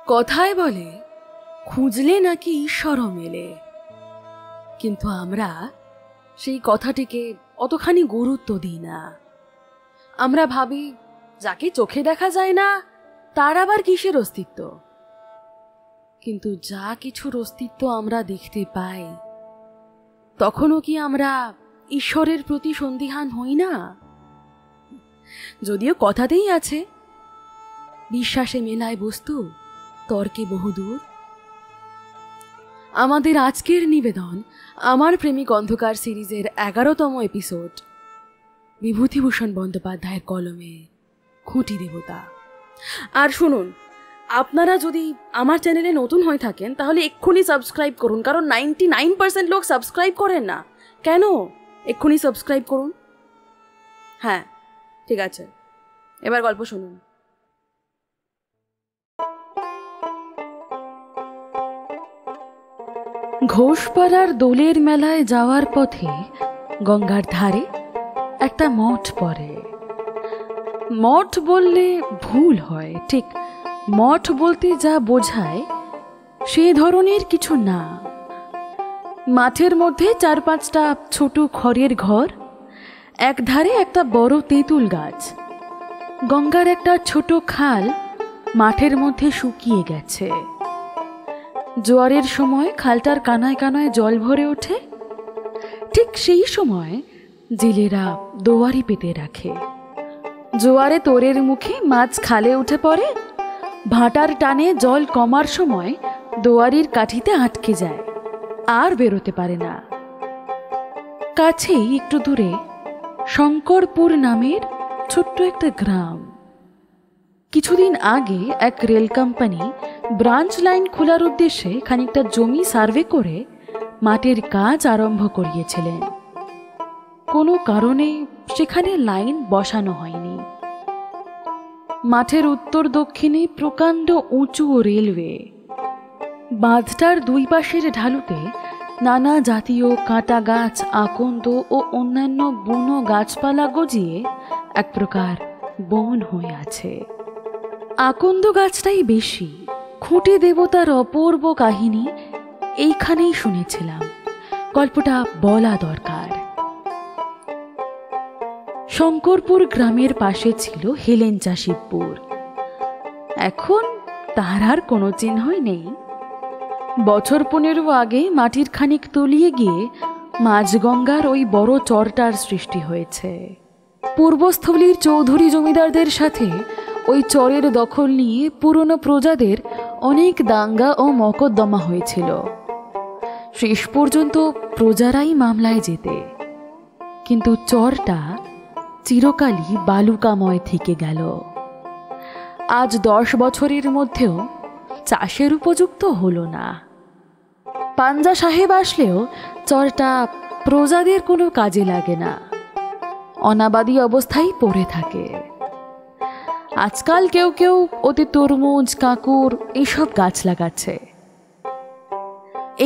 কথায় বলে খুঁজলে নাকি ঈশ্বরও মেলে, কিন্তু আমরা সেই কথাটিকে অতখানি গুরুত্ব দিই না। আমরা ভাবি যাকে চোখে দেখা যায় না তার আবার কিসের অস্তিত্ব। কিন্তু যা কিছুর অস্তিত্ব আমরা দেখতে পাই, তখনও কি আমরা ঈশ্বরের প্রতি সন্দিহান হই না? যদিও কথাতেই আছে, বিশ্বাসে মেলায় বস্তু, তর্কে বহুদূর। আমাদের আজকের নিবেদন আমার প্রেমিক অন্ধকার সিরিজের 11তম এপিসোড, বিভূতিভূষণ বন্দ্যোপাধ্যায়ের কলমে খুঁটি দেবতা। আর শুনুন, আপনারা যদি আমার চ্যানেলে নতুন হয়ে থাকেন তাহলে এক্ষুনি সাবস্ক্রাইব করুন, কারণ 99% লোক সাবস্ক্রাইব করেন না। কেন? এক্ষুনি সাবস্ক্রাইব করুন। হ্যাঁ, ঠিক আছে, এবার গল্প শুনুন। ঘোষপাড়ার দোলের মেলায় যাওয়ার পথে গঙ্গার ধারে একটা মঠ পড়ে। মঠ বললে ভুল হয়, ঠিক মঠ বলতে যা বোঝায় সে ধরনের কিছু না। মাঠের মধ্যে 4-5টা ছোট খড়ের ঘর, এক ধারে একটা বড় তেঁতুল গাছ। গঙ্গার একটা ছোট খাল মাঠের মধ্যে শুকিয়ে গেছে। জোয়ারের সময় খালটার কানায় কানায় জল ভরে ওঠে। ঠিক সেই সময় জেলেরা দোয়ারি পেতে রাখে। জোয়ারে তোরের মুখে মাছ খালে উঠে পড়ে। ভাটার টানে জল কমার সময় দোয়ারির কাঠিতে আটকে যায়, আর বেরোতে পারে না। কাছেই একটু দূরে শঙ্করপুর নামের ছোট্ট একটা গ্রাম। কিছুদিন আগে এক রেল কোম্পানি ব্রাঞ্চ লাইন খোলার উদ্দেশ্যে খানিকটা জমি সার্ভে করে মাটির কাজ আরম্ভ করিয়েছিলেন। কোনো কারণে সেখানে লাইন বসানো হয়নি। মাঠের উত্তর দক্ষিণে প্রকাণ্ড উঁচু রেলওয়ে। বাঁধটার দুই পাশের ঢালুতে নানা জাতীয় কাঁটা গাছ, আকন্দ ও অন্যান্য বুনো গাছপালা গজিয়ে এক প্রকার বন হয়ে আছে। আকন্দ গাছটাই বেশি। খুঁটি দেবতার অপূর্ব কাহিনী এইখানেই শুনেছিলাম, গল্পটা বলা দরকার। শঙ্করপুর গ্রামের পাশে ছিল হেলেঞ্চা শিবপুর। এখন তার আর কোনো চিহ্নই নেই। বছর 15 আগে মাটির খানিক তলিয়ে গিয়ে মাঝগঙ্গার ওই বড় চরটার সৃষ্টি হয়েছে। পূর্বস্থলীর চৌধুরী জমিদারদের সাথে ওই চরের দখল নিয়ে পুরনো প্রজাদের অনেক দাঙ্গা ও মকদ্দমা হয়েছিল। শেষ পর্যন্ত প্রজারাই মামলায় যেতে। কিন্তু চরটা চিরকালই বালুকাময় থেকে গেল। আজ 10 বছরের মধ্যেও চাষের উপযুক্ত হলো না। পাঞ্জা সাহেব আসলেও চরটা প্রজাদের কোনো কাজে লাগে না, অনাবাদী অবস্থায় পড়ে থাকে। আজকাল কেউ কেউ ওতে তরমুজ, কাঁকুর এইসব গাছ লাগাচ্ছে।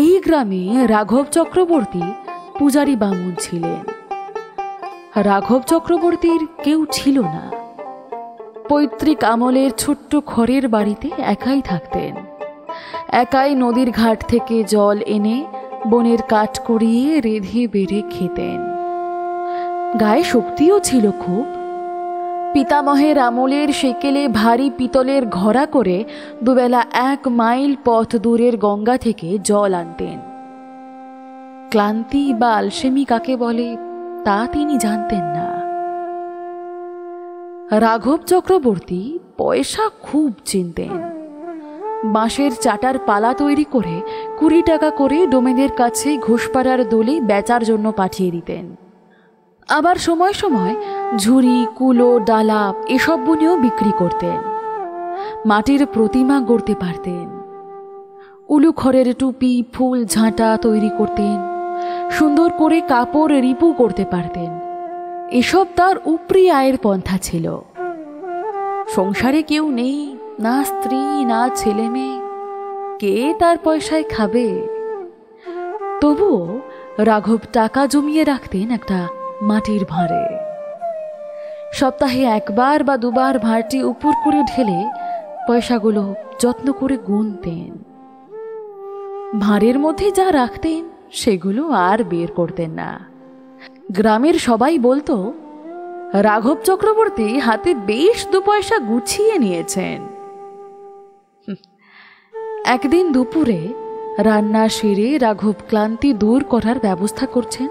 এই গ্রামে রাঘব চক্রবর্তী পূজারী বামুন ছিলেন। রাঘব চক্রবর্তীর কেউ ছিল না। পৈতৃক আমলের ছোট্ট খড়ের বাড়িতে একাই থাকতেন। একাই নদীর ঘাট থেকে জল এনে বনের কাঠ করিয়ে রেঁধে বেড়ে খেতেন। গায়ে শক্তিও ছিল খুব। পিতামহের আমলের সেকেলে ভারী পিতলের ঘড়া করে দুবেলা 1 মাইল পথ দূরের গঙ্গা থেকে জল আনতেন। ক্লান্তি বা আলসেমি কাকে বলে তা তিনি জানতেন না। রাঘব চক্রবর্তী পয়সা খুব চিনতেন। বাঁশের চাটার পালা তৈরি করে 20 টাকা করে ডোমেদের কাছে ঘোষপাড়ার দোলে বেচার জন্য পাঠিয়ে দিতেন। আবার সময় সময় ঝুড়ি, কুলো, ডালা এসব বুনেও বিক্রি করতেন। মাটির প্রতিমা গড়তে পারতেন। উলু খড়ের টুপি, ফুল, ঝাঁটা তৈরি করতেন। সুন্দর করে কাপড় রিপু করতে পারতেন। এসব তার উপরি আয়ের পন্থা ছিল। সংসারে কেউ নেই, না স্ত্রী, না ছেলে মেয়ে, কে তার পয়সায় খাবে? তবুও রাঘব টাকা জমিয়ে রাখতেন একটা মাটির ভাঁড়ে। সপ্তাহে 1 বার বা 2 বার ভাঁড়টি উপর করে ঢেলে পয়সাগুলো যত্ন করে গুনতেন। ভাঁড়ের মধ্যে যা রাখতেন সেগুলো আর বের করতেন না। গ্রামের সবাই বলতো রাঘব চক্রবর্তী হাতে বেশ 2 পয়সা গুছিয়ে নিয়েছেন। একদিন দুপুরে রান্না সেরে রাঘব ক্লান্তি দূর করার ব্যবস্থা করছেন।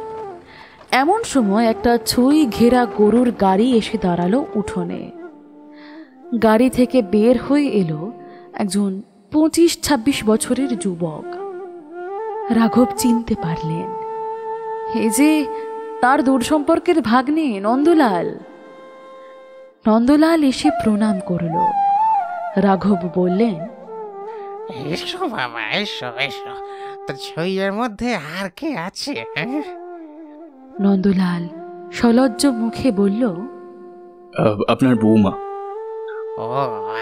এমন সময় একটা ছুঁই ঘেরা গরুর গাড়ি এসে দাঁড়ালো উঠোনে। গাড়ি থেকে বের হয়ে এলো একজন 25-26 বছরের যুবক। রাঘব চিনতে পারলেন, এই যে তার দূর সম্পর্কের ভাগ্নে নন্দলাল। নন্দলাল এসে প্রণাম করল। রাঘব বললেন, এসো বাবা, এসো এসো। তো ছইয়ের মধ্যে আর কে আছে? নন্দলাল সলজ্জ মুখে বলল, আপনার বৌমা। ও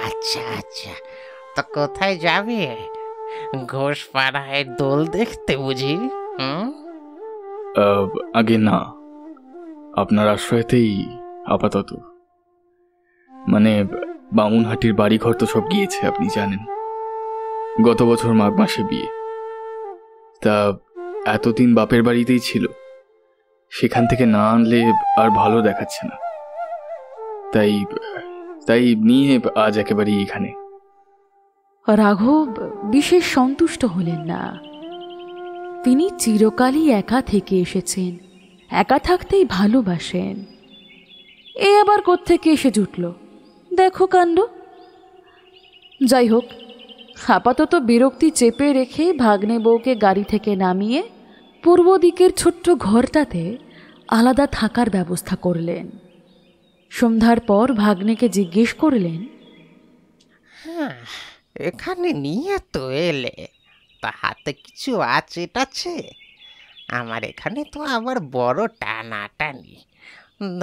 আচ্ছা আচ্ছা, তো কোথায় যাবে? ঘোষপাড়ায় দোল দেখতে বুঝি? আগে না, আপনার আশ্রয়তেই আপাতত। মানে বামুনহাটির বাড়িঘর তো সব গিয়েছে, আপনি জানেন। গত বছর মাঘ মাসে বিয়ে, তা এতদিন বাপের বাড়িতেই ছিল। সেখান থেকে না আনলে আর ভালো দেখাচ্ছে না, তাই তাই নিয়ে আজ একেবারেই এখানে। রাঘব বিশেষ সন্তুষ্ট হলেন না। তিনি চিরকালই একা থেকে এসেছেন, একা থাকতেই ভালোবাসেন। এ আবার কোত্থেকে এসে জুটল, দেখো কাণ্ড। যাই হোক, আপাতত বিরক্তি চেপে রেখে ভাগ্নে বউকে গাড়ি থেকে নামিয়ে পূর্ব দিকের ছোট্ট ঘরটাতে আলাদা থাকার ব্যবস্থা করলেন। সন্ধ্যার পর ভাগ্নেকে জিজ্ঞেস করলেন, এখানে নিয়ে তো এলে, তা হাতে কিছু আছে টাছে? আমার এখানে তো আবার বড় টানাটানি।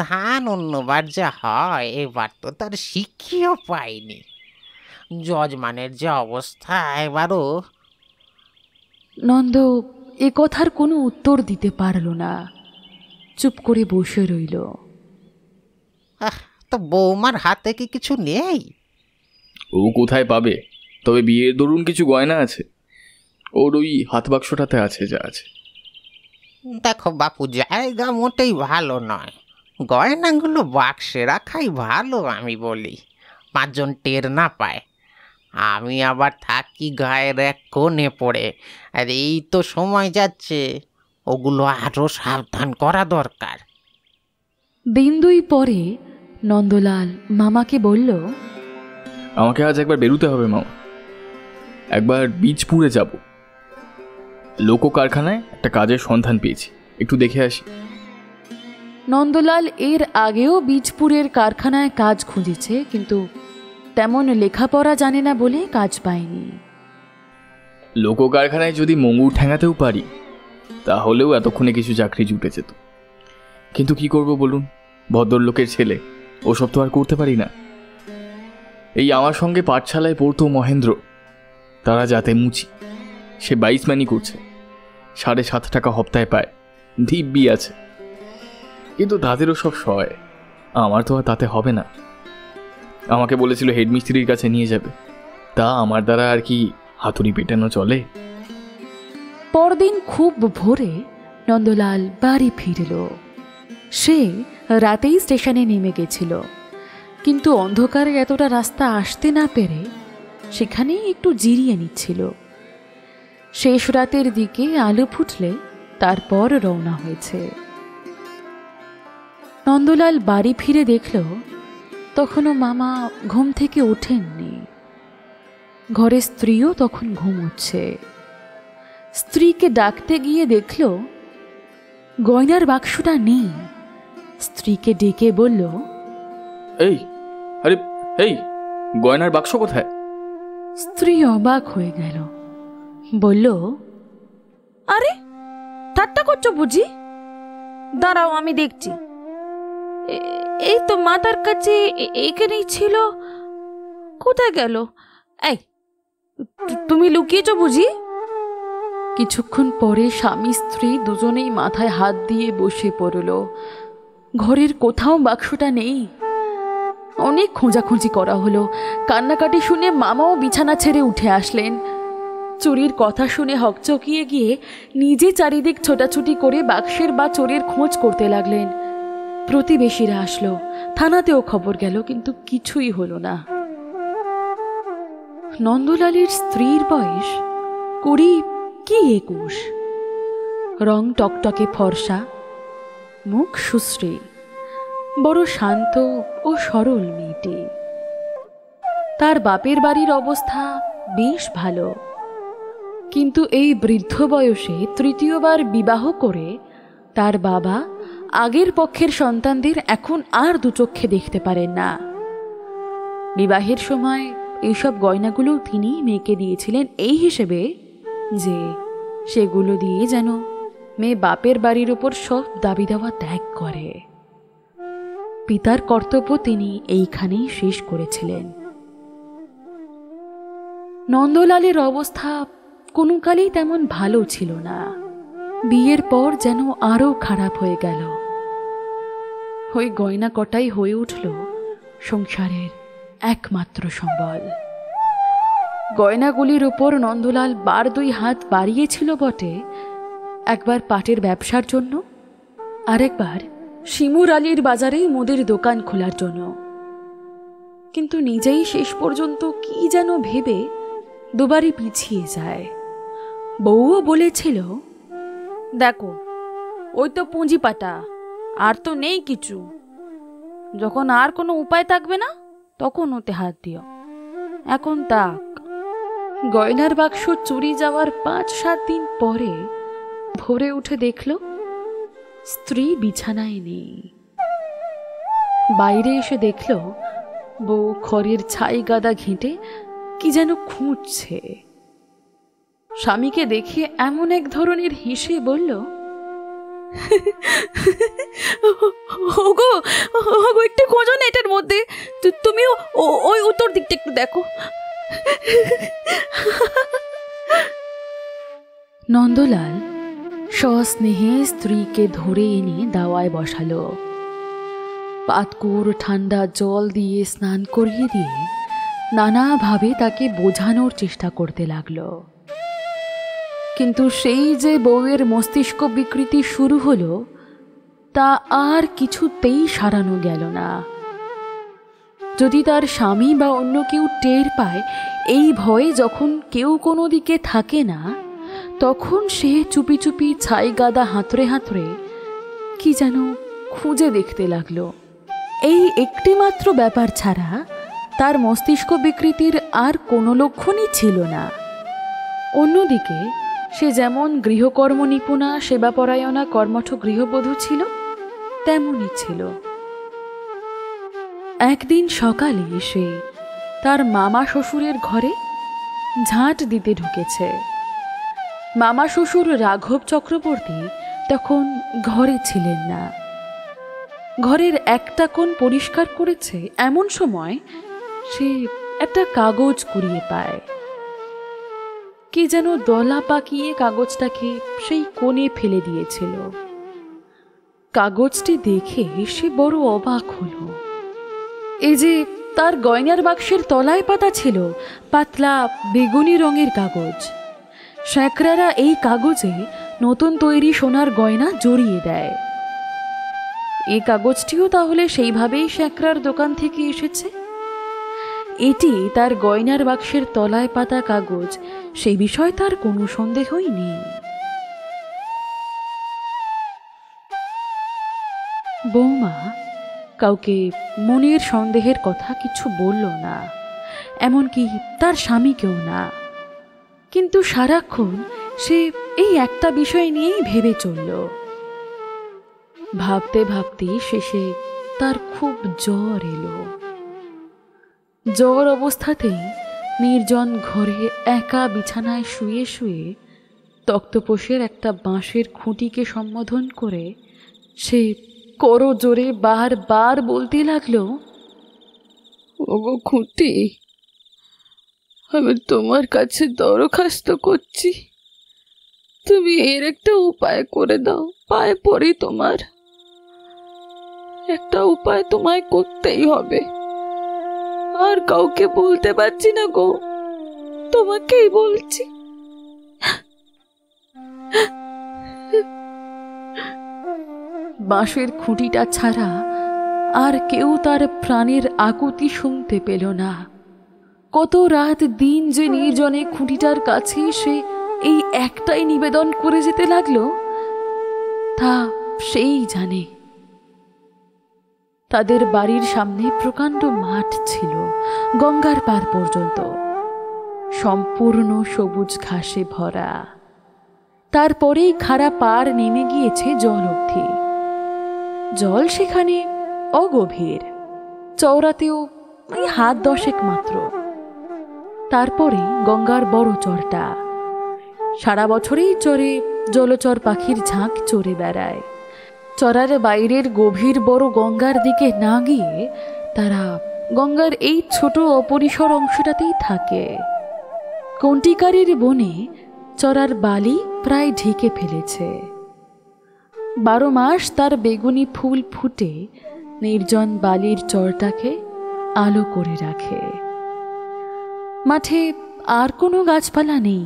ধান অন্যবার যা হয়, এবার তো তার শিখিও পাইনি। যজমানের যে অবস্থা এবারও। নন্দ এ কথার কোনো উত্তর দিতে পারল না, চুপ করে বসে রইল। তো বৌমার হাতে কি কিছু নেই? ও কোথায় পাবে? তবে বিয়ের দরুন কিছু গয়না আছে, ওর ওই হাত বাক্সটাতে আছে যা আছে। দেখো বাপু, জায়গা মোটেই ভালো নয়। গয়নাগুলো বাক্সে রাখাই ভালো আমি বলি, 5 জন টের না পায়। আমি আবার থাকি গায়ের এক কোণে পড়ে, আর এই তো সময় যাচ্ছে, ওগুলো আরও সাবধান করা দরকার। দিন 2 পরে নন্দলাল মামাকে বলল, আমাকে আজ একবার বেরুতে হবে মামা, একবার বীজপুরে যাব। লোক কারখানায় একটা কাজের সন্ধান পেয়েছি, একটু দেখে আসি। নন্দলাল এর আগেও বীজপুরের কারখানায় কাজ খুঁজেছে, কিন্তু তেমন লেখাপড়া জানে না বলে কাজ পায়নি। লোক কারখানায় যদি মঙ্গুর ঠেঙাতেও পারি, তাহলেও এতক্ষণে কিছু চাকরি জুটে যেত। কিন্তু কি করব বলুন, ভদ্রলোকের ছেলে, ওসব তো আর করতে পারি না। এই আমার সঙ্গে পাঠশালায় পড়তো মহেন্দ্র, তারা যাতে মুচি, সে 22 মানি করছে, 7.5 টাকা হপ্তায় পায়, দিব্যি আছে। কিন্তু তাদেরও সব সয়, আমার তো আর তাতে হবে না। আমাকে বলেছিল হেডমিস্ত্রির কাছে নিয়ে যাবে, তা আমার দ্বারা আর কি হাতুড়ি পেটানো চলে? পরদিন খুব ভোরে নন্দলাল বাড়ি ফিরল। সে রাতেই স্টেশনে নেমে গেছিল, কিন্তু অন্ধকারে এতটা রাস্তা আসতে না পেরে সেখানেই একটু জিরিয়ে নিচ্ছিল। শেষ রাতের দিকে আলো ফুটলে তারপর রওনা হয়েছে। নন্দলাল বাড়ি ফিরে দেখল তখনও মামা ঘুম থেকে ওঠেননি। ঘরে স্ত্রীও তখন ঘুমোচ্ছে। স্ত্রীকে ডাকতে গিয়ে দেখল গয়নার বাক্সটা নেই। স্ত্রীকে ডেকে বলল, এই আরে এই গয়নার বাক্স কোথায়? স্ত্রী অবাক হয়ে গেল, বলল, আরে ঠাট্টা করছো বুঝি? দাঁড়াও আমি দেখছি। এই তো মাথার কাছে এখানেই ছিল, কোথায় গেল? এই তুমি লুকিয়েছ বুঝি? কিছুক্ষণ পরে স্বামী স্ত্রী দুজনেই মাথায় হাত দিয়ে বসে পড়ল। ঘরের কোথাও বাক্সটা নেই। অনেক খোঁজাখুঁজি করা হলো। কান্নাকাটি শুনে মামাও বিছানা ছেড়ে উঠে আসলেন। চুরির কথা শুনে হকচকিয়ে গিয়ে নিজে চারিদিক ছোটাছুটি করে বাক্সের বা চোরের খোঁজ করতে লাগলেন। প্রতিবেশীরা আসলো, থানাতেও খবর গেল, কিন্তু কিছুই হলো না। নন্দলালের স্ত্রীর বয়স 20 কি 21, রং টকটকে ফর্সা, মুখ সুশ্রী, বড় শান্ত ও সরল মেয়েটি। তার বাপের বাড়ির অবস্থা বেশ ভালো, কিন্তু এই বৃদ্ধ বয়সে তৃতীয়বার বিবাহ করে তার বাবা আগের পক্ষের সন্তানদের এখন আর দুচক্ষে দেখতে পারেন না। বিবাহের সময় এইসব গয়নাগুলো তিনি মেয়েকে দিয়েছিলেন এই হিসেবে যে সেগুলো দিয়ে যেন মেয়ে বাপের বাড়ির উপর সব দাবি দেওয়া ত্যাগ করে। পিতার কর্তব্য তিনি এইখানেই শেষ করেছিলেন। নন্দলালের অবস্থা কোনো কালেই তেমন ভালো ছিল না। বিয়ের পর যেন আরও খারাপ হয়ে গেল। ওই গয়না কটাই হয়ে উঠল সংসারের একমাত্র সম্বল। গয়নাগুলির উপর নন্দলাল 2 হাত বাড়িয়েছিল বটে, একবার পাটের ব্যবসার জন্য, আরেকবার শিমুর আলীর বাজারে মুদির দোকান খোলার জন্য। কিন্তু নিজেই শেষ পর্যন্ত কি যেন ভেবে দুবারই পিছিয়ে যায়। বউও বলেছিল, দেখো ওই তো পুঁজিপাটা, আর তো নেই কিছু, যখন আর কোনো উপায় থাকবে না তখন ওতে হাত দিও, এখন তাক। গয়নার বাক্স চুরি যাওয়ার 5-7 দিন পরে ভোরে উঠে দেখল স্ত্রী বিছানায় নেই। বাইরে এসে দেখল বউ খড়ের ছাই গাদা ঘেঁটে কি যেন খুঁজছে। স্বামীকে দেখে এমন এক ধরনের হেসে বলল, ওগো ওগো একটু খোঁজো না এটার মধ্যে, তুমিও ওই উত্তর দিকটা একটু দেখো। নন্দলাল সস্নেহে স্ত্রীকে ধরে এনে দাওয়ায় বসালো। পাতকুর ঠান্ডা জল দিয়ে স্নান করিয়ে দিয়ে নানাভাবে তাকে বোঝানোর চেষ্টা করতে লাগলো। কিন্তু সেই যে বউয়ের মস্তিষ্ক বিকৃতি শুরু হলো, তা আর কিছুতেই সারানো গেল না। যদি তার স্বামী বা অন্য কেউ টের পায়, এই ভয়ে যখন কেউ কোনো দিকে থাকে না, তখন সে চুপি চুপি ছাই গাদা হাতড়ে হাতড়ে কি যেন খুঁজে দেখতে লাগলো। এই একটি মাত্র ব্যাপার ছাড়া তার মস্তিষ্ক বিকৃতির আর কোনো লক্ষণই ছিল না। অন্যদিকে সে যেমন গৃহকর্ম নিপুণা সেবাপরায়ণা কর্মঠ গৃহবধূ ছিল, তেমনই ছিল। একদিন সকালে সে তার মামা শ্বশুরের ঘরে ঝাঁট দিতে ঢুকেছে। মামা শ্বশুর রাঘব চক্রবর্তী তখন ঘরে ছিলেন না। ঘরের একটা কোণ পরিষ্কার করেছে এমন সময় সে একটা কাগজ কুড়িয়ে পায়। কি যেন দলা পাকিয়ে কাগজটাকে সেই কোণে ফেলে দিয়েছিল। কাগজটি দেখে সে বড় অবাক হল। এই যে তার গয়নার বাক্সের তলায় পাতা ছিল পাতলা বেগুনি রঙের কাগজ। শ্যাকরারা এই কাগজে নতুন তৈরি সোনার গয়না জড়িয়ে দেয়। এই কাগজটিও তাহলে সেইভাবেই শ্যাকরার দোকান থেকে এসেছে। এটি তার গয়নার বাক্সের তলায় পাতা কাগজ, সেই বিষয়ে তার কোনো সন্দেহই নেই। বৌমা কাউকে মনের সন্দেহের কথা কিছু বলল না, এমনকি তার স্বামীকেও না। কিন্তু সারাক্ষণ সে এই একটা বিষয় নিয়েই ভেবে চলল। ভাবতে ভাবতে শেষে তার খুব জ্বর এলো। জ্বর অবস্থাতেই নির্জন ঘরে একা বিছানায় শুয়ে শুয়ে তক্তপোষের একটা বাঁশের খুঁটিকে সম্বোধন করে সে করো জোরে বারবার বলতে লাগলো, ওগো খুঁটি, আমি তোমার কাছে দরখাস্ত করছি, তুমি এর একটা উপায় করে দাও, পায়ে পড়ি তোমার। একটা উপায় তোমায় করতেই হবে, আর কাউকে বলতে পারছি না গো, তোমাকেই বলছি। বাঁশের খুঁটিটা ছাড়া আর কেউ তার প্রাণের আকুতি শুনতে পেল না। কত রাত দিন যে নির্জনে খুঁটিটার কাছে এসে এই একটাই নিবেদন করে যেতে লাগলো, তা সেই জানে। তাদের বাড়ির সামনে প্রকাণ্ড মাঠ ছিল, গঙ্গার পার পর্যন্ত সম্পূর্ণ সবুজ ঘাসে ভরা। তারপরেই খাড়া পার নেমে গিয়েছে জল অবধি। জল সেখানে অগভীর, চওড়াতেও ওই হাত 10 মাত্র। তারপরে গঙ্গার বড় চরটা, সারা বছরেই চরে জলচর পাখির ঝাঁক চড়ে বেড়ায়। চরার বাইরের গভীর বড় গঙ্গার দিকে না গিয়ে তারা গঙ্গার এই ছোট অপরিসর অংশটাতেই থাকে। কণ্টিকারের বনে চরার বালি প্রায় ঢেকে ফেলেছে। 12 মাস তার বেগুনি ফুল ফুটে নির্জন বালির চরটাকে আলো করে রাখে। মাঠে আর কোনো গাছপালা নেই।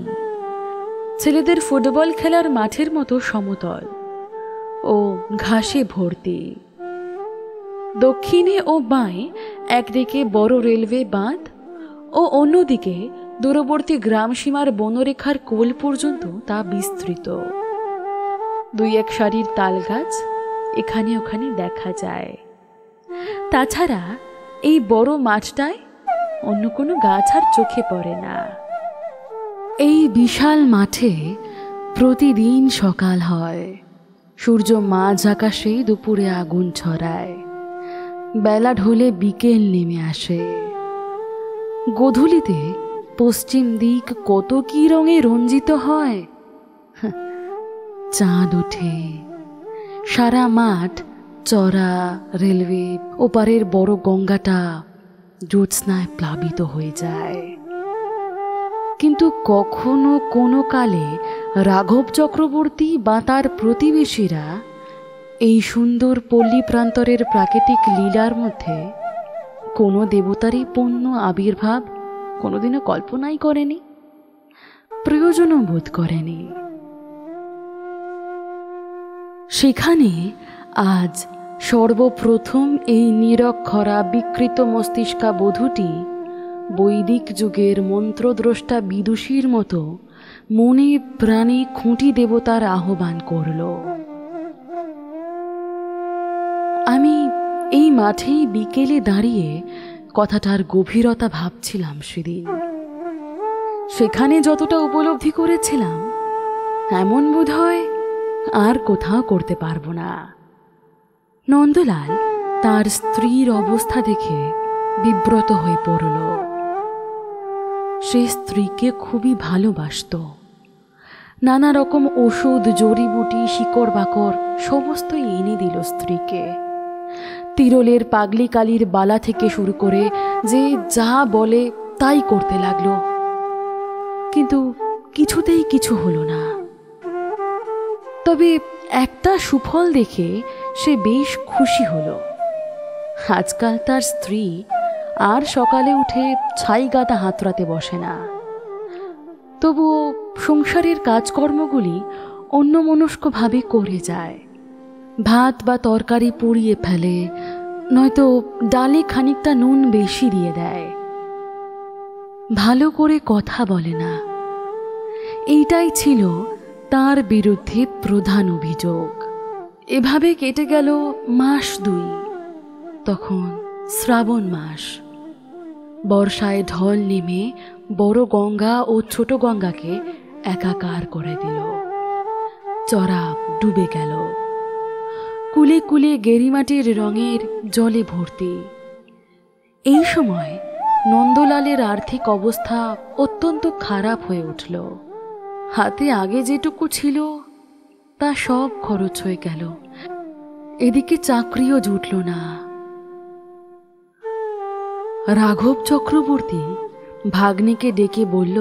ছেলেদের ফুটবল খেলার মাঠের মতো সমতল ও ঘাসে ভর্তি। দক্ষিণে ও বাঁয়ে একদিকে বড় রেলওয়ে বাঁধ ও অন্যদিকে দূরবর্তী গ্রাম সীমার বনরেখার কোল পর্যন্ত তা বিস্তৃত। 2-1 সারির তাল গাছ এখানে ওখানে দেখা যায়। তাছাড়া এই বড় মাঠটায় অন্য কোনো গাছ আর চোখে পড়ে না। এই বিশাল মাঠে প্রতিদিন সকাল হয়। সূর্য মাঝ আকাশে দুপুরে আগুন ছড়ায়। বেলা ঢলে বিকেল নেমে আসে। গোধূলিতে পশ্চিম দিক কত কি রঙে রঞ্জিত হয়। চাঁদ ওঠে। সারা মাঠ, চড়া, রেলওয়ে ওপারের বড় গঙ্গাটা জ্যোৎস্নায় প্লাবিত হয়ে যায়। কিন্তু কখনো কোনো কালে রাঘব চক্রবর্তী বা তার প্রতিবেশীরা এই সুন্দর পল্লী প্রান্তরের প্রাকৃতিক লীলার মধ্যে কোনো দেবতারই পূর্ণ আবির্ভাব কোনোদিনও কল্পনাই করেনি, প্রয়োজনও বোধ করেনি। সেখানে আজ সর্বপ্রথম এই নিরক্ষরা বিকৃত মস্তিষ্কা বধূটি বৈদিক যুগের মন্ত্রদ্রষ্টা বিদুষীর মতো মনে প্রাণে খুঁটি দেবতার আহ্বান করল। আমি এই মাঠেই বিকেলে দাঁড়িয়ে কথাটার গভীরতা ভাবছিলাম সেদিন। সেখানে যতটা উপলব্ধি করেছিলাম এমন বোধ হয় আর কোথাও করতে পারবো না। নন্দলাল তার স্ত্রীর অবস্থা দেখে বিব্রত হয়ে পড়ল। সে স্ত্রীকে খুবই ভালোবাসত। নানা রকম ওষুধ, জড়িবুটি, শিকড় বাকড় সমস্তই এনে দিল স্ত্রীকে। তিরলের পাগলি কালির বালা থেকে শুরু করে যে যা বলে তাই করতে লাগলো, কিন্তু কিছুতেই কিছু হলো না। তবে একটা সুফল দেখে সে বেশ খুশি হলো। আজকাল তার স্ত্রী আর সকালে উঠে ছাই গাদা হাতড়াতে বসে না। তবুও সংসারের কাজকর্মগুলি অন্যমনস্কভাবে করে যায়। ভাত বা তরকারি পুড়িয়ে ফেলে, নয়তো ডালে খানিকটা নুন বেশি দিয়ে দেয়। ভালো করে কথা বলে না। এইটাই ছিল তার বিরুদ্ধে প্রধান অভিযোগ। এভাবে কেটে গেল মাস 2। তখন শ্রাবণ মাস। বর্ষায় ঢল নেমে বড় গঙ্গা ও ছোট গঙ্গাকে একাকার করে দিল। চড়া ডুবে গেল। কুলে কুলে গেরিমাটির রঙের জলে ভর্তি। এই সময় নন্দলালের আর্থিক অবস্থা অত্যন্ত খারাপ হয়ে উঠল। হাতে আগে যেটুকু ছিল তা সব খরচ হয়ে গেল। এদিকে চাকরিও জুটল না। রাঘব চক্রবর্তী ভাগ্নিকে ডেকে বলল,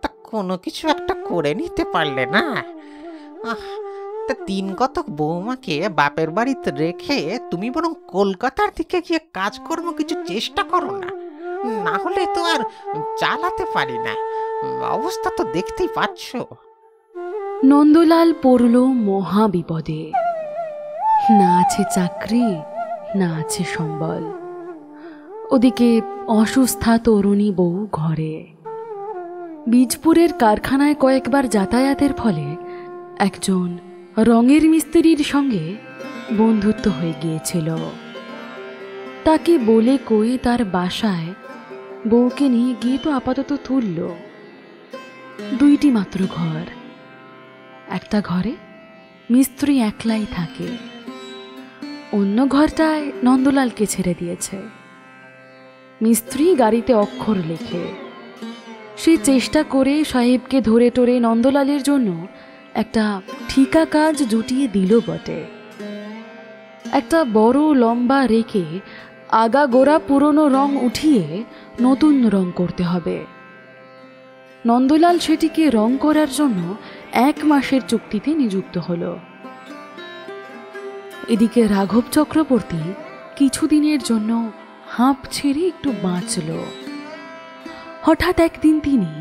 তা কোনো কিছু একটা করে নিতে পারলে না? তা দিন কতক বৌমাকে বাপের বাড়িতে রেখে তুমি বরং কলকাতার দিকে গিয়ে কাজকর্ম কিছু চেষ্টা করো না, না হলে তো আর চালাতে পারি না। অবস্থা তো দেখতেই পাচ্ছ। নন্দলাল পড়ল মহা বিপদে। না আছে চাকরি, না আছে সম্বল, ওদিকে অসুস্থা তরুণী বউ ঘরে। বীজপুরের কারখানায় কয়েকবার যাতায়াতের ফলে একজন রঙের মিস্ত্রির সঙ্গে বন্ধুত্ব হয়ে গিয়েছিল। তাকে বলে কয়ে তার বাসায় বউকে নিয়ে গিয়ে তো আপাতত তুলল। দুইটি মাত্র ঘর, একটা ঘরে মিস্ত্রি একলাই থাকে, অন্য ঘরটায় নন্দলালকে ছেড়ে দিয়েছে। মিস্ত্রি গাড়িতে অক্ষর লেখে। সে চেষ্টা করে সাহেবকে ধরে টরে নন্দলালের জন্য একটা ঠিকা কাজ জুটিয়ে দিল বটে। একটা বড় লম্বা রেখে আগা গোড়া পুরনো রং উঠিয়ে নতুন রং করতে হবে। নন্দলাল সেটিকে রং করার জন্য 1 মাসের চুক্তিতে নিযুক্ত হল। এদিকে রাঘব চক্রবর্তী কিছুদিনের জন্য হাঁপ ছেড়ে একটু বাঁচল। হঠাৎ একদিন তিনি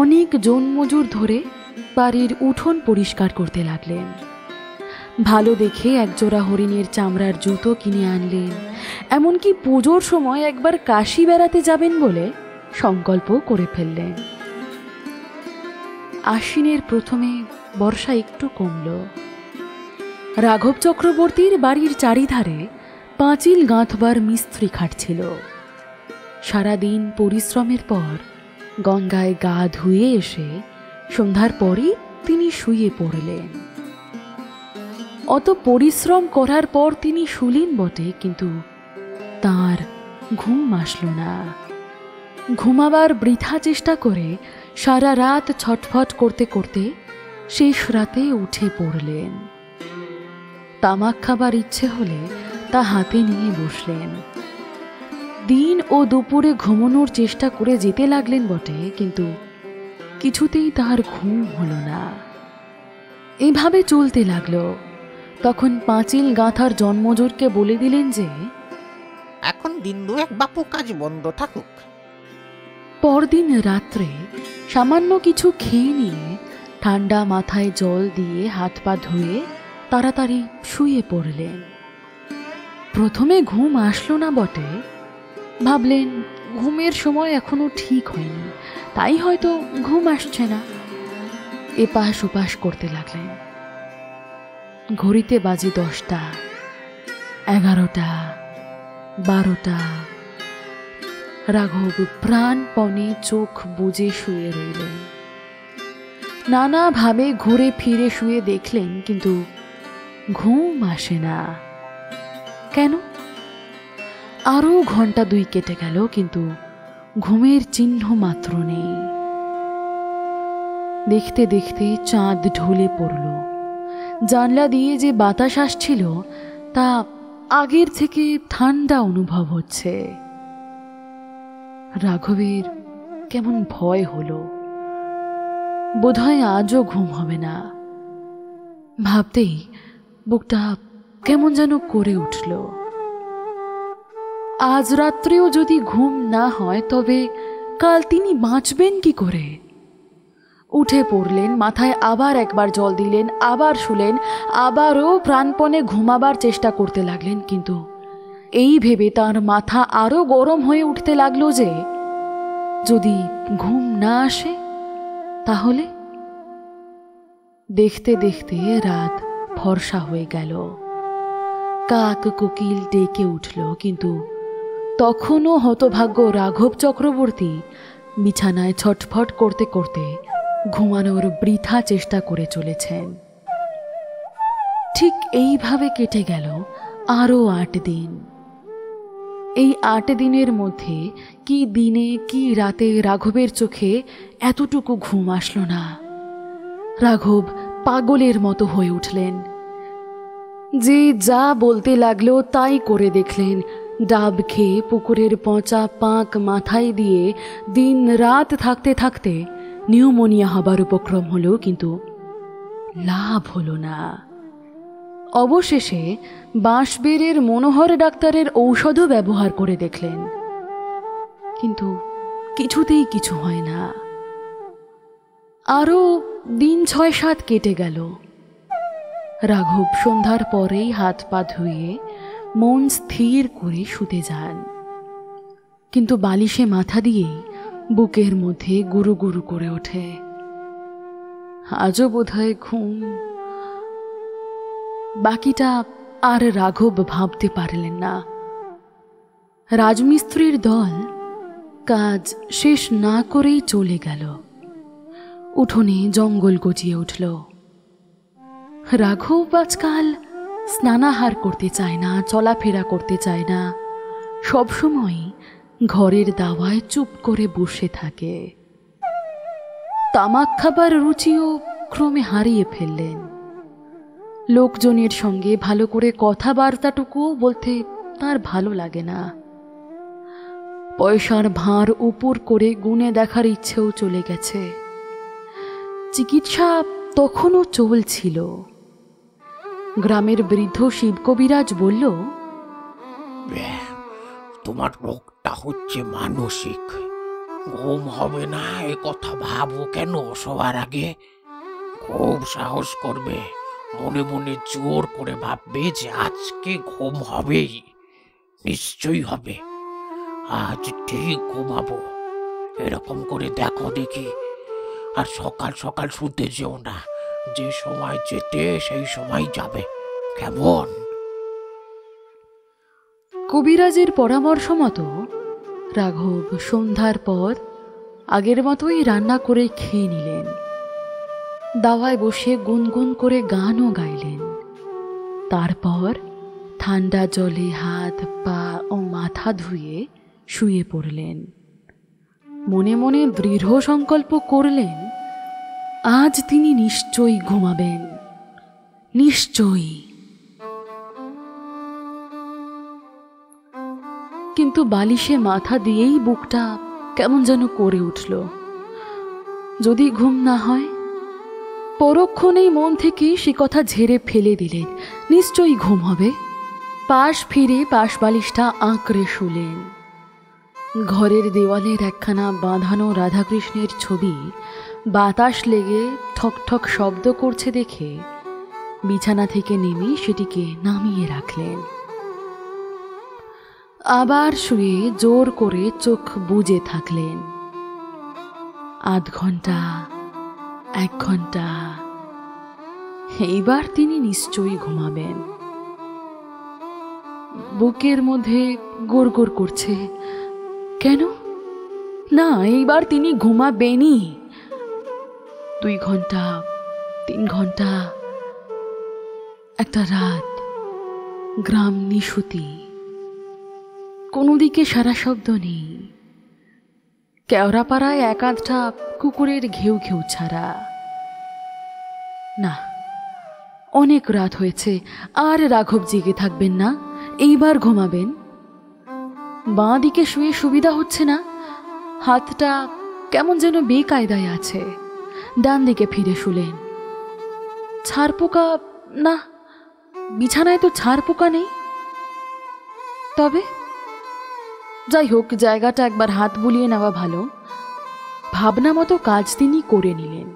অনেক জনমজুর ধরে বাড়ির উঠোন পরিষ্কার করতে লাগলেন। ভালো দেখে একজোড়া হরিণের চামড়ার জুতো কিনে আনলেন। এমনকি পুজোর সময় একবার কাশী বেড়াতে যাবেন বলে সংকল্প করে ফেললেন। আশ্বিনের প্রথমে বর্ষা একটু কমল। রাঘব চক্রবর্তীর বাড়ির চারিধারে পাঁচিল গাঁথবার মিস্ত্রি খাটছিল। সারাদিন পরিশ্রমের পর গঙ্গায় গা ধুয়ে এসে সন্ধ্যার পরই তিনি শুয়ে পড়লেন। অত পরিশ্রম করার পর তিনি শুলেন বটে, কিন্তু তার ঘুম আসল না। ঘুমাবার বৃথা চেষ্টা করে সারা রাত ছটফট করতে করতে শেষ রাতে উঠে পড়লেন। তামাক খাবার ইচ্ছে হলে তা হাতে নিয়ে বসলেন। দিন ও দুপুরে ঘুমানোর চেষ্টা করে যেতে লাগলেন বটে, কিন্তু কিছুতেই তার ঘুম হলো না। এইভাবে চলতে লাগলো। তখন পাঁচিল গাঁথার জন্মজোরকে বলে দিলেন যে এখন দিন 2 বাপু কাজ বন্ধ থাকুক। পরদিন রাত্রে সামান্য কিছু খেয়ে নিয়ে ঠান্ডা মাথায় জল দিয়ে হাত পা ধুয়ে তাড়াতাড়ি শুয়ে পড়লেন। প্রথমে ঘুম আসলো না বটে। ভাবলেন ঘুমের সময় এখনো ঠিক হয়নি, তাই হয়তো ঘুম আসছে না। এপাশ ওপাশ করতে লাগলেন। ঘড়িতে বাজে 10টা, 11টা, 12টা। রাঘব প্রাণপণে চোখ বুজে শুয়ে রইলেন। নানাভাবে ঘুরে ফিরে শুয়ে দেখলেন, কিন্তু ঘুম আসে না। কেন? আরো ঘন্টা 2 কেটে গেল, কিন্তু ঘুমের চিহ্ন মাত্র নেই। দেখতে দেখতে চাঁদ ঢলে পড়ল। জানলা দিয়ে যে বাতাস আসছিল তা আগের থেকে ঠান্ডা অনুভব হচ্ছে। রাঘবের কেমন ভয় হলো। বোধহয় আজও ঘুম হবে না। ভাবতেই বুকটা কেমন যেন করে উঠল। আজ রাত্রেও যদি ঘুম না হয় তবে কাল তিনি বাঁচবেন কি করে? উঠে পড়লেন, মাথায় আবার একবার জল দিলেন, আবার শুলেন, আবারও প্রাণপণে ঘুমাবার চেষ্টা করতে লাগলেন। কিন্তু এই ভেবে তার মাথা আরো গরম হয়ে উঠতে লাগলো যে যদি ঘুম না আসে তাহলে। দেখতে দেখতে রাত ফর্সা হয়ে গেল। কাক কোকিল ডেকে উঠল, কিন্তু তখনও হতভাগ্য রাঘব চক্রবর্তী বিছানায় ছটফট করতে করতে ঘুমানোর বৃথা চেষ্টা করে চলেছেন। ঠিক এইভাবে কেটে গেল আরো 8 দিন। এই 8 দিনের মধ্যে কি দিনে কি রাতে রাঘবের চোখে এতটুকু ঘুম আসলো না। রাঘব পাগলের মতো হয়ে উঠলেন। যে যা বলতে লাগলো তাই করে দেখলেন। ডাব খেয়ে পুকুরের পচা পাঁক মাথায় দিয়ে দিন রাত থাকতে থাকতে নিউমোনিয়া হবার উপক্রম হলো, কিন্তু লাভ হলো না। অবশেষে বাঁশবেড়ের মনোহর ডাক্তারের ঔষধও ব্যবহার করে দেখলেন, কিন্তু কিছুতেই কিছু হয় না। আরও দিন ৬-৭ কেটে গেল। রাঘব সন্ধ্যার পরেই হাত পা ধুয়ে মন স্থির করে শুতে যান, কিন্তু বালিশে মাথা দিয়েই বুকের মধ্যে গুরু গুরু করে ওঠে। আজও বোধহয় ঘুম। বাকিটা আর রাঘব ভাবতে পারলেন না। রাজমিস্ত্রির দল কাজ শেষ না করেই চলে গেল। উঠোনে জঙ্গল গজিয়ে উঠল। রাঘব আজকাল স্নানাহার করতে চায় না, চলাফেরা করতে চায় না, সবসময় ঘরের দাওয়ায় চুপ করে বসে থাকে। তামাক খাবার রুচিও ক্রমে হারিয়ে ফেললেন। লোকজনের সঙ্গে ভালো করে কথাবার্তাটুকুও বলতে তার ভালো লাগে না। পয়সার ভাঁড় উপর করে গুনে দেখার ইচ্ছেও চলে গেছে। চিকিৎসা তখনও চলছিল। গ্রামের বৃদ্ধ শিবকবিরাজ বলল, তোমার রোগটা হচ্ছে মানসিক। ঘুম হবে না এ কথা ভাবো কেন শোয়ার আগে? খুব সাহস করবে, মনে মনে জোর করে ভাববে যে আজকে ঘুম হবেই, নিশ্চয়ই হবে, আজ ঠিক ঘুমাবো। এরকম করে দেখো দেখি। আর সকাল সকাল শুতে যেও না, যে সময় যেতে সেই সময় যাবে, কেমন? কবিরাজের পরামর্শ মতো রাঘব সন্ধ্যার পর আগের মতোই রান্না করে খেয়ে নিলেন। দাওয়ায় বসে গুনগুন করে গানও গাইলেন। তারপর ঠান্ডা জলে হাত পা ও মাথা ধুয়ে শুয়ে পড়লেন। মনে মনে দৃঢ় সংকল্প করলেন, আজ তিনি নিশ্চয়ই ঘুমাবেন, নিশ্চয়ই। কিন্তু বালিশে মাথা দিয়েই বুকটা কেমন যেন করে উঠল। যদি ঘুম না হয়? পরক্ষণেই মন থেকে সে কথা ঝেড়ে ফেলে দিলেন, নিশ্চয়ই ঘুম হবে। পাশ ফিরে পাশ বালিশটা আঁকড়ে শুলেন। ঘরের দেওয়ালের একখানা বাঁধানো রাধাকৃষ্ণের ছবি বাতাস লেগে ঠক ঠক শব্দ করছে দেখে বিছানা থেকে নেমে সেটিকে নামিয়ে রাখলেন। আবার শুয়ে জোর করে চোখ বুজে থাকলেন। আধ ঘন্টা, 1 ঘন্টা, এইবার তিনি নিশ্চয়ই ঘুমাবেন। বুকের মধ্যে গোড় গোড় করছে, কেন না, এইবার তিনি ঘুমাবেনই। 2 ঘন্টা, 3 ঘন্টা, একটা রাত, গ্রাম নিশুতি, কোনো দিকে সারা শব্দ নেই। কেওড়াপাড়ায় 1-8টা কুকুরের ঘেউ ঘেউ ছাড়া। না, অনেক রাত হয়েছে, আর রাঘব জেগে থাকবেন না, এইবার ঘুমাবেন। বাঁ দিকে শুয়ে সুবিধা হচ্ছে না, হাতটা কেমন যেন বেকায়দায় আছে। ডান দিকে ফিরে শুলেন। ছারপোকা না, বিছানায় তো ছারপোকা নেই। তবে যাই হোক, জায়গাটা একবার হাত বুলিয়ে নেওয়া ভালো। ভাবনা মতো কাজ তিনি করে নিলেন।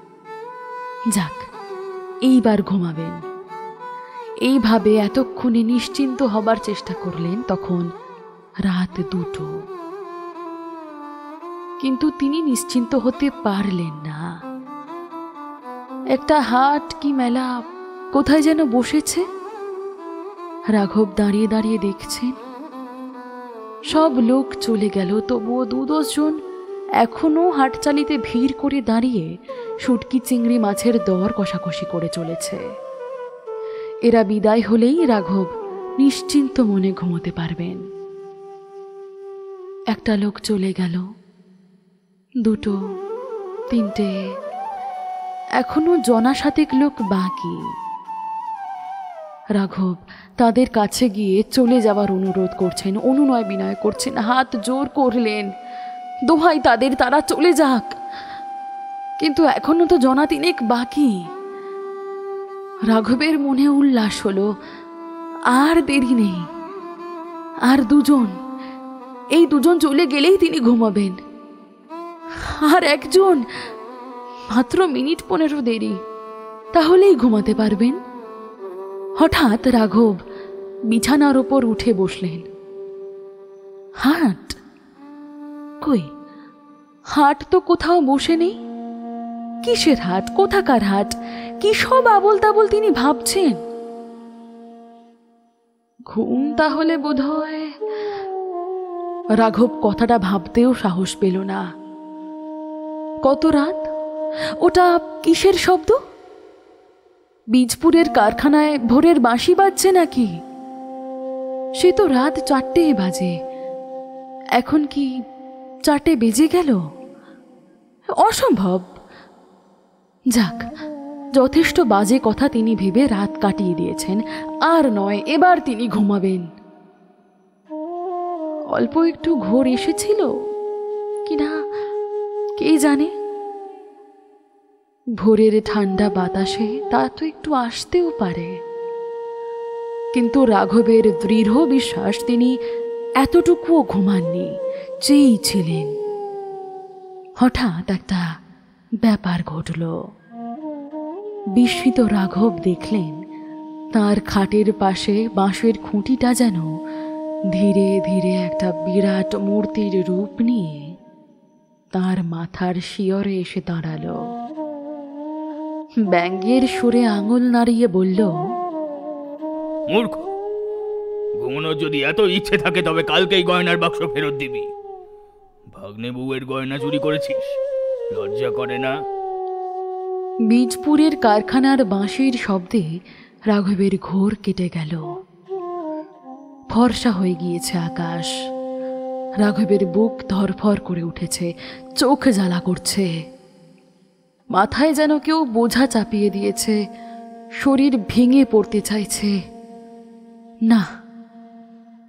যাক, এইবার ঘুমাবেন। এইভাবে এতক্ষণে নিশ্চিন্ত হবার চেষ্টা করলেন। তখন রাত 2টো। কিন্তু তিনি নিশ্চিন্ত হতে পারলেন না। একটা হাট কি মেলা কোথায় যেন বসেছে। রাঘব দাঁড়িয়ে দাঁড়িয়ে দেখছেন, সব লোক চলে গেল, তবুও 2-10 জন এখনো হাটচালিতে ভিড় করে দাঁড়িয়ে শুটকি চিংড়ি মাছের দর কষাকষি করে চলেছে। এরা বিদায় হলেই রাঘব নিশ্চিন্ত মনে ঘুমোতে পারবেন। একটা লোক চলে গেল, 2টো, 3টে, এখনো 7 লোক বাকি। রাঘব তাদের কাছে গিয়ে চলে যাবার অনুরোধ করছেন, অনুনয় বিনয় করছেন, হাত জোর করলেন, দোহাই তাদের, তারা চলে যাক। কিন্তু এখনো তো 3 বাকি। রাঘবের মনে উল্লাস হলো। আর দেরি নেই, আর এই দুজন চলে গেলেই তিনি ঘুমাবেন। আর একজন, মাত্র মিনিট 15 দেরি, তাহলেই ঘুমাতে পারবেন। হঠাৎ রাঘব বিছানার ওপর উঠে বসলেন। হাট কই? হাট তো কোথাও বসে নেই। কিসের হাট? কোথাকার হাট? কি সব আবোল তাবোল তিনি ভাবছেন। ঘুম তাহলে বোধহয়। রাঘব কথাটা ভাবতেও সাহস পেল না। কত রাত? ওটা কিসের শব্দ? বীজপুরের কারখানায় ভোরের বাঁশি বাজছে নাকি? সে তো রাত 4টে বাজে। এখন কি 4টে বেজে গেল? অসম্ভব। যাক, যথেষ্ট বাজে কথা তিনি ভেবে রাত কাটিয়ে দিয়েছেন। আর নয়, এবার তিনি ঘুমাবেন। অল্প একটু ঘোর এসেছিল কিনা কে জানে। ভোরের ঠান্ডা বাতাসে তা তো একটু আসতেও পারে। কিন্তু রাঘবের দৃঢ় বিশ্বাস তিনি এতটুকুও ঘুমাননি, চেয়েই ছিলেন। হঠাৎ একটা ব্যাপার ঘটল। বিস্মিত রাঘব দেখলেন তার খাটের পাশে বাঁশের খুঁটিটা যেন ধীরে ধীরে একটা বিরাট মূর্তির রূপ নিয়ে তার মাথার শিয়রে এসে দাঁড়ালো। ব্যঙ্গের সুরে আঙুল নাড়িয়ে বলল, মূর্খ, ঘুমানোর যদি এত ইচ্ছে থাকে তবে কালকেই গয়নার বাক্স ফেরত দিবি। ভাগ্নে বউয়ের গয়না চুরি করেছিস, লজ্জা করে না? বীজপুরের কারখানার বাঁশির শব্দে রাঘবের ঘোর কেটে গেল। ফর্সা হয়ে গিয়েছে আকাশ। রাঘবের বুক ধরফর করে উঠেছে, চোখ জ্বালা করছে। মাথায় যেন কেউ বোঝা চাপিয়ে দিয়েছে, শরীর ভেঙে পড়তে চাইছে। না,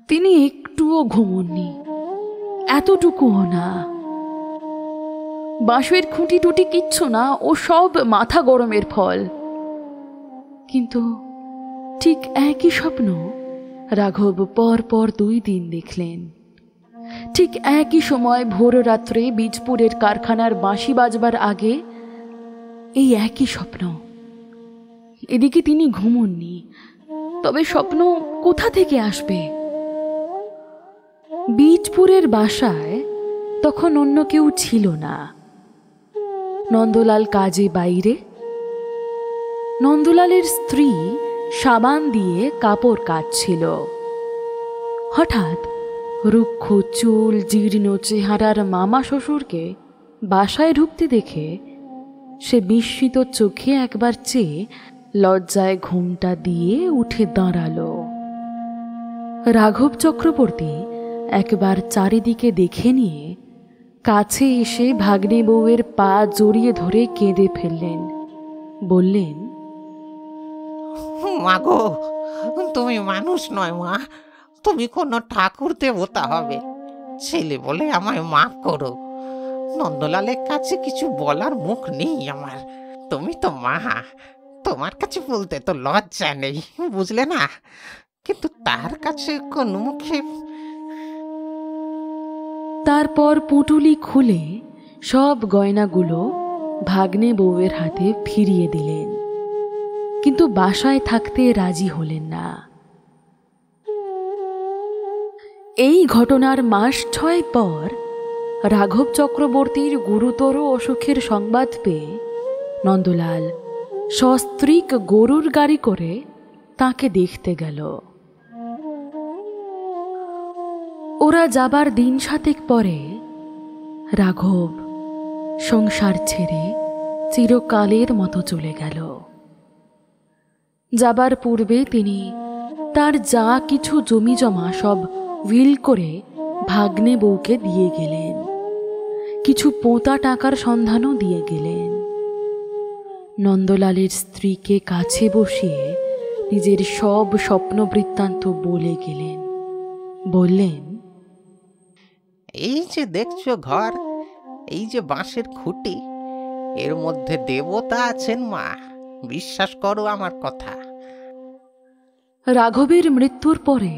তিনি একটুও ঘুমননি, এতটুকুও না। বাঁশের খুঁটি টুটি কিচ্ছু না, ও সব মাথা গরমের ফল। কিন্তু ঠিক একই স্বপ্ন রাঘব পর পর 2 দিন দেখলেন। ঠিক একই সময় ভোর রাত্রে বীজপুরের কারখানার বাঁশি বাজবার আগে এই একই স্বপ্ন। এদিকে তিনি ঘুমননি, তবে স্বপ্ন কোথা থেকে আসবে? বীজপুরের বাসায় তখন অন্য কেউ ছিল না। নন্দলাল কাজে বাইরে। নন্দলালের স্ত্রী সাবান দিয়ে কাপড় কাচছিল। হঠাৎ রুক্ষ চুল, জীর্ণ চেহারার মামা শ্বশুরকে বাসায় ঢুকতে দেখে সে বিস্মিত চোখে একবার চেয়ে লজ্জায় ঘুমটা দিয়ে উঠে দাঁড়ালো। রাঘব চক্রবর্তী একবার চারিদিকে দেখে নিয়ে কাছে এসে ভাগ্নে বউয়ের পা জড়িয়ে ধরে কেঁদে ফেললেন। বললেন, মা গো, তুমি মানুষ নয় মা, তুমি কোনো ঠাকুর দেবতা হবে। ছেলে বলে আমায় মাফ করো। নন্দলালের কাছে কিছু বলার মুখ নেই আমার। তুমি তো মা, তোমার কাছে বলতে তো লজ্জা নেই, বুঝলে না? কিন্তু তার কাছে কোন মুখে। তারপর পুঁটুলি খুলে সব গয়নাগুলো ভাগ্নে বউয়ের হাতে ফিরিয়ে দিলেন, কিন্তু বাসায় থাকতে রাজি হলেন না। এই ঘটনার মাস 6 পর রাঘব চক্রবর্তীর গুরুতর অসুখের সংবাদ পেয়ে নন্দলাল সস্ত্রীক গরুর গাড়ি করে তাকে দেখতে গেল। ওরা যাবার দিন 7 পরে রাঘব সংসার ছেড়ে চিরকালের মতো চলে গেল। যাবার পূর্বে তিনি তার যা কিছু জমি জমা সব উইল করে ভাগ্নে বউকে দিয়ে গেলেন। কিছু পোঁতা টাকার সন্ধানও দিয়ে গেলেন। নন্দলালের স্ত্রীকে কাছে বসিয়ে নিজের সব স্বপ্ন বৃত্তান্ত বলে গেলেন। বললেন, এই যে দেখছো ঘর, এই যে বাঁশের খুঁটি, এর মধ্যে দেবতা আছেন মা। বিশ্বাস করো আমার কথা। রাঘবের মৃত্যুর পরে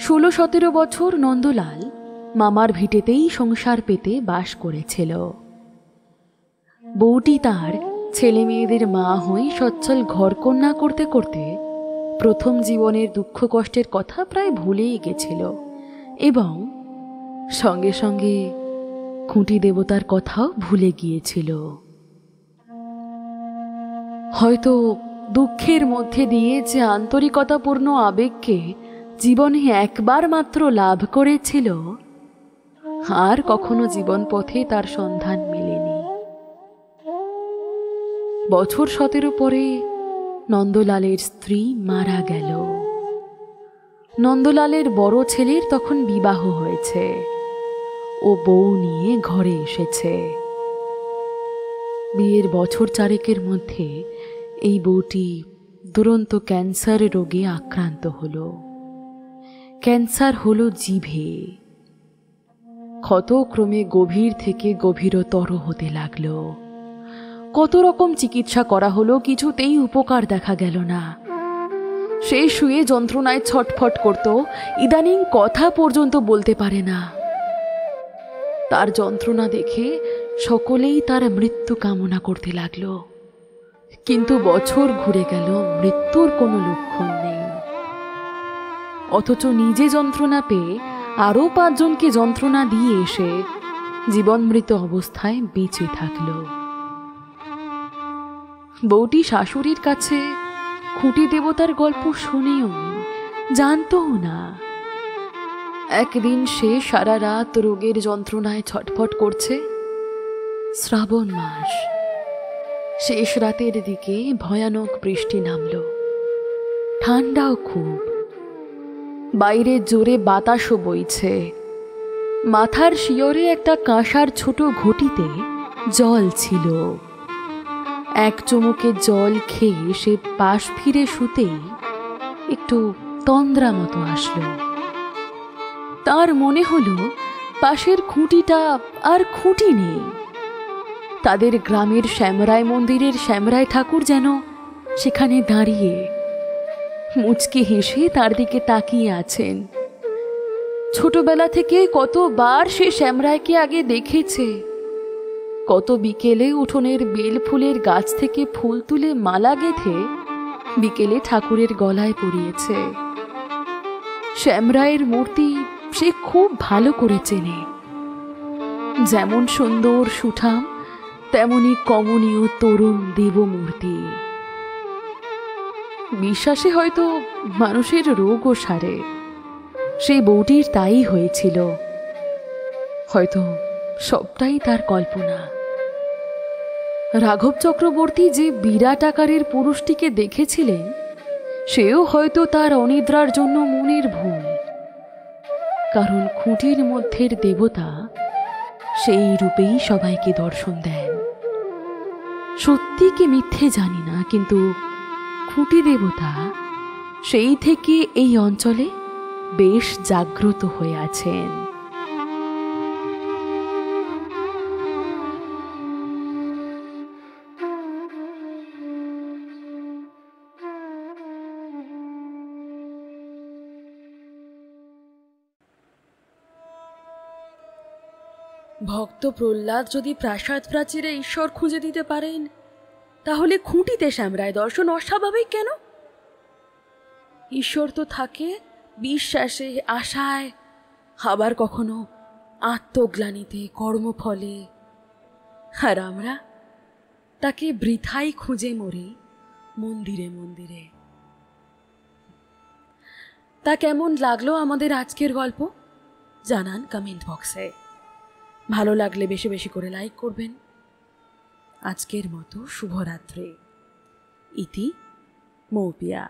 16-17 বছর নন্দলাল মামার ভিটেতেই সংসার পেতে বাস করেছিল। বউটি তার ছেলে মেয়েদের মা হয়ে সচ্ছল ঘরকন্যা করতে করতে প্রথম জীবনের দুঃখ কষ্টের কথা প্রায় ভুলেই গেছিল এবং সঙ্গে সঙ্গে খুঁটি দেবতার কথাও ভুলে গিয়েছিল। হয়তো দুঃখের মধ্যে দিয়ে যে আন্তরিকতাপূর্ণ আবেগকে জীবনে একবার মাত্র লাভ করেছিল, আর কখনো জীবন পথে তার সন্ধান মেলেনি। বছর 17 পরে নন্দলালের স্ত্রী মারা গেল। নন্দলালের বড় ছেলের তখন বিবাহ হয়েছে, ও বউ নিয়ে ঘরে এসেছে। বিয়ের বছর 4 মধ্যে এই বউটি দুরন্ত ক্যান্সার রোগে আক্রান্ত হলো। ক্যান্সার হলো জিভে। ক্ষত ক্রমে গভীর থেকে গভীরতর হতে লাগলো। কত রকম চিকিৎসা করা হলো, কিছুতেই উপকার দেখা গেল না। সে শুয়ে যন্ত্রণায় ছটফট করত, ইদানিং কথা পর্যন্ত বলতে পারে না। তার যন্ত্রণা দেখে সকলেই তার মৃত্যু কামনা করতে লাগলো, কিন্তু বছর ঘুরে গেল, মৃত্যুর কোনো লক্ষণ নেই। অথচ নিজে যন্ত্রণা পেয়ে আরও 5 জনকে যন্ত্রণা দিয়ে এসে জীবনমৃত অবস্থায় বেঁচে থাকল। বউটি শাশুড়ির কাছে খুঁটি দেবতার গল্প শুনেও জানতও না। একদিন সে সারা রাত রোগের যন্ত্রণায় ছটফট করছে। শ্রাবণ মাস, শেষ রাতের দিকে ভয়ানক বৃষ্টি নামল। ঠান্ডাও খুব, বাইরে জোরে বাতাসও বইছে। মাথার শিয়রে একটা কাঁসার ছোট ঘটিতে জল ছিল। এক চুমুকে জল খেয়ে সে পাশ ফিরে শুতেই একটু তন্দ্রা মতো আসলো। তার মনে হলো পাশের খুঁটিটা আর খুঁটি নেই। তাদের গ্রামের শ্যামরায় মন্দিরের শ্যামরায় ঠাকুর যেন সেখানে দাঁড়িয়ে মুচকি হেসে তার দিকে তাকিয়ে আছেন। ছোটবেলা থেকে কতবার সে শ্যামরায়কে আগে দেখেছে। কত বিকেলে উঠোনের বেল ফুলের গাছ থেকে ফুল তুলে মালা গেঁথে বিকেলে ঠাকুরের গলায় পরিয়েছে। শ্যামরায়ের মূর্তি সে খুব ভালো করে চেনে। যেমন সুন্দর সুঠাম, তেমনি কমনীয় তরুণ দেবমূর্তি। বিশ্বাসে হয়তো মানুষের রোগও সারে। সেই বউটির তাই হয়েছিল। হয়তো সবটাই তার কল্পনা। রাঘব চক্রবর্তী যে বিরাট আকারের পুরুষটিকে দেখেছিলেন, সেও হয়তো তার অনিদ্রার জন্য মনের ভুল। কারণ খুঁটির মধ্যের দেবতা সেই রূপেই সবাইকে দর্শন দেন। সত্যি কি মিথ্যে জানি না, কিন্তু খুঁটি দেবতা সেই থেকে এই অঞ্চলে বেশ জাগ্রত হয়ে আছেন। ভক্ত প্রহ্লাদ যদি প্রাসাদ প্রাচীরে ঈশ্বর খুঁজে দিতে পারেন, তাহলে খুঁটিতে শ্যামরায় দর্শন অস্বাভাবিক কেন? ঈশ্বর তো থাকে বিশ্বাসে, আশায়, আবার কখনো আত্মগ্লানিতে, কর্মফলে। আর আমরা তাকে বৃথাই খুঁজে মরি মন্দিরে মন্দিরে। তা কেমন লাগলো আমাদের আজকের গল্প জানান কমেন্ট বক্সে। ভালো লাগলে বেশি বেশি করে লাইক করবেন। আজকের মতো শুভরাত্রি। ইতি মৌপিয়া।